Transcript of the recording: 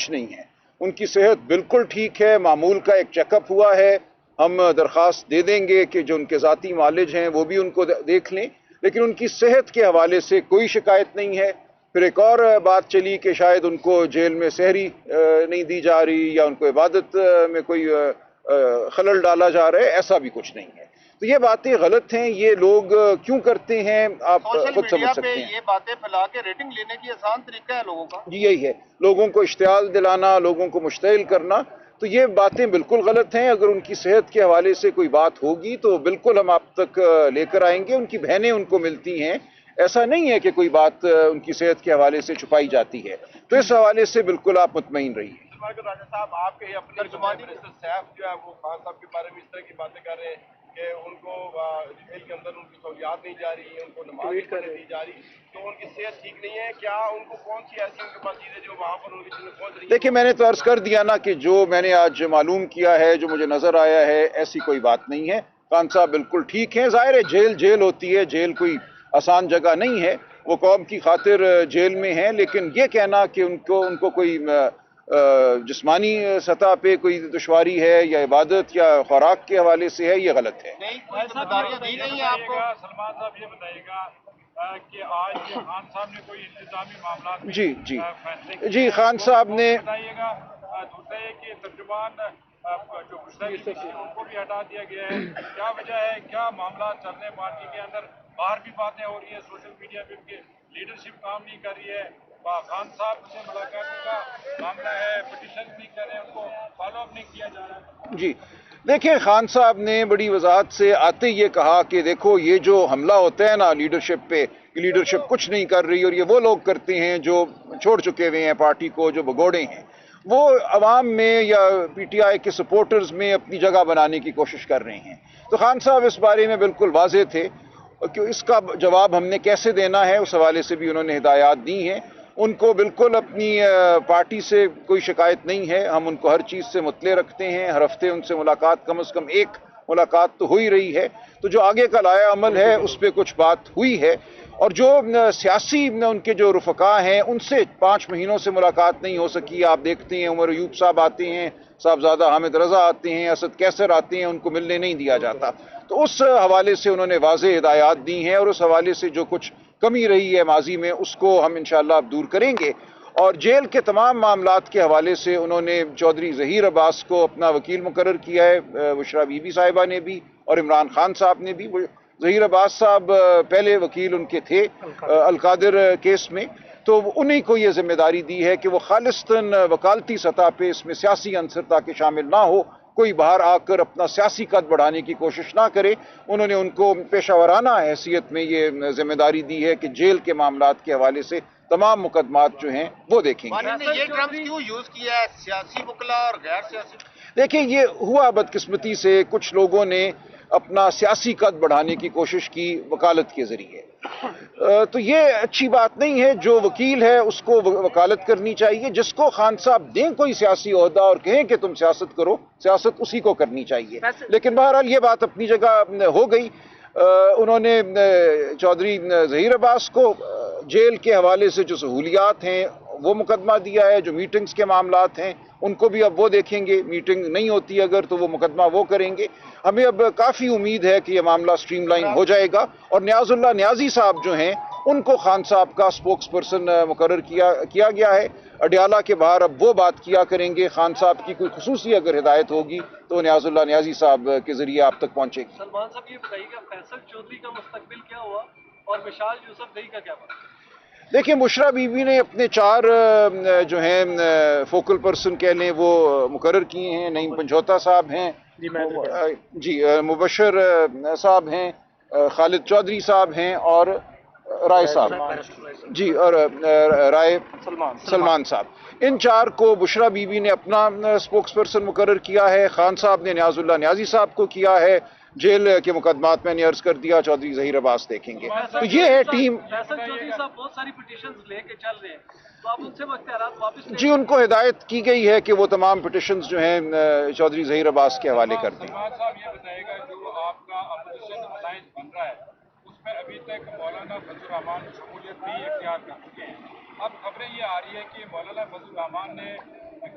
کچھ نہیں ہے. ان کی صحت بالکل ٹھیک ہے, معمول کا ایک چیک اپ ہوا ہے, ہم درخواست دے دیں گے کہ جو ان کے ذاتی معالج ہیں وہ بھی ان کو دیکھ لیں, لیکن ان کی صحت کے حوالے سے کوئی شکایت نہیں ہے. پھر ایک اور بات چلی کہ شاید ان کو جیل میں سحری نہیں دی جا رہی یا ان کو عبادت میں کوئی خلل ڈالا جا رہا ہے, ایسا بھی کچھ نہیں ہے. تو یہ باتیں غلط ہیں, یہ لوگ کیوں کرتے ہیں آپ خود سمجھ سکتے ہیں. یہ باتیں پھیلا کے ریٹنگ لینے کی آسان طریقہ ہے لوگوں کا. جی یہی ہے, لوگوں کو اشتعال دلانا, لوگوں کو مشتعل کرنا. تو یہ باتیں بالکل غلط ہیں. اگر ان کی صحت کے حوالے سے کوئی بات ہوگی تو بالکل ہم آپ تک لے کر آئیں گے. ان کی بہنیں ان کو ملتی ہیں, ایسا نہیں ہے کہ کوئی بات ان کی صحت کے حوالے سے چھپائی جاتی ہے. تو اس حوالے سے بالکل آپ مطمئن رہیے. راجہ صاحب, آپ کے اپنے منسٹر سیف جو ہے وہ خان صاحب کے بارے میں اس طرح کی باتیں کر رہے ہیں کہ ان کو جیل کے اندر ان کی سہولیات نہیں جا رہی, ان کو نماز نہیں پڑھنے دی جا رہی, تو ان کی صحت ٹھیک نہیں ہے. کیا ان کو کون سی ایسی ان کے پاس چیز ہے جو وہاں پر ان کی چیزیں پہنچ رہی ہیں؟ دیکھیں, میں نے تو عرض کر دیا نا کہ جو میں نے آج معلوم کیا ہے, جو مجھے نظر آیا ہے, ایسی کوئی بات نہیں ہے. خان صاحب بالکل ٹھیک ہیں. ظاہر ہے جیل جیل ہوتی ہے, جیل کوئی آسان جگہ نہیں ہے, وہ قوم کی خاطر جیل میں ہیں. لیکن یہ کہنا کہ ان کو کوئی جسمانی سطح پہ کوئی دشواری ہے یا عبادت یا خوراک کے حوالے سے ہے, یہ غلط ہے. سلمان صاحب یہ بتائیے گا کہ آج خان صاحب نے کوئی انتظامی معاملات میں جی خان صاحب نے بتائیے گا. دوسرا یہ کہ ترجمان جو مشرف ان کو بھی ہٹا دیا گیا ہے, کیا وجہ ہے, کیا معاملات چل رہے ہیں پارٹی کے اندر؟ باہر بھی باتیں ہو رہی ہیں, سوشل میڈیا پہ کہ لیڈرشپ کام نہیں کر رہی ہے, خان صاحب سے ملاقات کا معاملہ ہے, پٹیشن نہیں کر رہے ہیں, ان کو فالو اپ نہیں کیا جا رہا ہے. جی دیکھیں, خان صاحب نے بڑی وضاحت سے آتے یہ کہا کہ دیکھو یہ جو حملہ ہوتا ہے نا لیڈرشپ پہ, کہ لیڈرشپ کچھ نہیں کر رہی اور یہ وہ لوگ کرتے ہیں جو چھوڑ چکے ہوئے ہیں پارٹی کو, جو بگوڑے ہیں, وہ عوام میں یا پی ٹی آئی کے سپورٹرز میں اپنی جگہ بنانے کی کوشش کر رہے ہیں. تو خان صاحب اس بارے میں بالکل واضح تھے کہ اس کا جواب ہم نے کیسے دینا ہے, اس حوالے سے بھی انہوں نے ہدایات دی ہیں. ان کو بالکل اپنی پارٹی سے کوئی شکایت نہیں ہے, ہم ان کو ہر چیز سے مطلع رکھتے ہیں, ہر ہفتے ان سے ملاقات, کم از کم ایک ملاقات تو ہو ہی رہی ہے. تو جو آگے کا لایا عمل ہے اس پہ کچھ بات ہوئی ہے, اور جو سیاسی ان کے جو رفقا ہیں ان سے 5 مہینوں سے ملاقات نہیں ہو سکی. آپ دیکھتے ہیں عمر ایوب صاحب آتے ہیں, صاحبزادہ حامد رضا آتے ہیں, اسد کیسر آتے ہیں, ان کو ملنے نہیں دیا جاتا. تو اس حوالے سے انہوں نے واضح ہدایات دی ہیں, اور اس حوالے سے جو کچھ کمی رہی ہے ماضی میں اس کو ہم انشاءاللہ اب دور کریں گے. اور جیل کے تمام معاملات کے حوالے سے انہوں نے چودھری ظہیر عباس کو اپنا وکیل مقرر کیا ہے, بشرا بی بی صاحبہ نے بھی اور عمران خان صاحب نے بھی. ظہیر عباس صاحب پہلے وکیل ان کے تھے القادر کیس میں, تو انہی کو یہ ذمہ داری دی ہے کہ وہ خالصتاً وکالتی سطح پہ اس میں سیاسی عنصر تاکہ شامل نہ ہو, کوئی باہر آ کر اپنا سیاسی قد بڑھانے کی کوشش نہ کرے. انہوں نے ان کو پیشہ ورانہ حیثیت میں یہ ذمہ داری دی ہے کہ جیل کے معاملات کے حوالے سے تمام مقدمات جو ہیں وہ دیکھیں گے. یہ ٹرمز کیوں یوز کیا ہے, سیاسی وکلا اور غیر سیاسی؟ دیکھیں, یہ ہوا بدقسمتی سے, کچھ لوگوں نے اپنا سیاسی قد بڑھانے کی کوشش کی وکالت کے ذریعے. تو یہ اچھی بات نہیں ہے. جو وکیل ہے اس کو وکالت کرنی چاہیے. جس کو خان صاحب دیں کوئی سیاسی عہدہ اور کہیں کہ تم سیاست کرو, سیاست اسی کو کرنی چاہیے. لیکن بہرحال یہ بات اپنی جگہ ہو گئی. انہوں نے چودھری ظہیر عباس کو جیل کے حوالے سے جو سہولیات ہیں وہ مقدمہ دیا ہے, جو میٹنگز کے معاملات ہیں ان کو بھی اب وہ دیکھیں گے. میٹنگ نہیں ہوتی اگر تو وہ مقدمہ وہ کریں گے. ہمیں اب کافی امید ہے کہ یہ معاملہ سٹریم لائن ہو جائے گا. اور نیاز اللہ نیازی صاحب جو ہیں ان کو خان صاحب کا سپوکس پرسن مقرر کیا گیا ہے. اڈیالہ کے باہر اب وہ بات کیا کریں گے. خان صاحب کی کوئی خصوصی اگر ہدایت ہوگی تو نیاز اللہ نیازی صاحب کے ذریعے آپ تک پہنچے گی. سلمان صاحب یہ بتائیے گا فیصل چودھری کا مستقبل کیا ہوا اور مشال یوسف زئی کا کیا بنا؟ دیکھیں, بشرا بی بی نے اپنے 4 جو ہیں فوکل پرسن کہہ لیں وہ مقرر کیے ہیں. نعیم پنجھوتا صاحب ہیں, جی مبشر صاحب ہیں, خالد چودھری صاحب ہیں اور رائے صاحب, جی اور رائے سلمان صاحب. ان 4 کو بشرا بی بی نے اپنا سپوکس پرسن مقرر کیا ہے. خان صاحب نے نیاز اللہ نیازی صاحب کو کیا ہے. جیل کے مقدمات میں نے عرض کر دیا چودھری ظہیر عباس دیکھیں گے. تو یہ ہے ٹیم. فیصل چودھری صاحب بہت ساری پٹیشنز لے کے چل رہے ہیں, تو آپ ان سے اختیارات واپس لیں؟ جی, ان کو ہدایت کی گئی ہے کہ وہ تمام پٹیشنز جو ہیں چودھری ظہیر عباس کے حوالے کر دیں. سلمان صاحب یہ بتائیے گا, جو آپ کا اپوزیشن الائنس بن رہا ہے اس میں ابھی تک مولانا فضل الرحمان شمولیت نہیں اختیار کر چکے ہیں. اب خبریں یہ آ رہی ہے کہ مولانا فضل الرحمان نے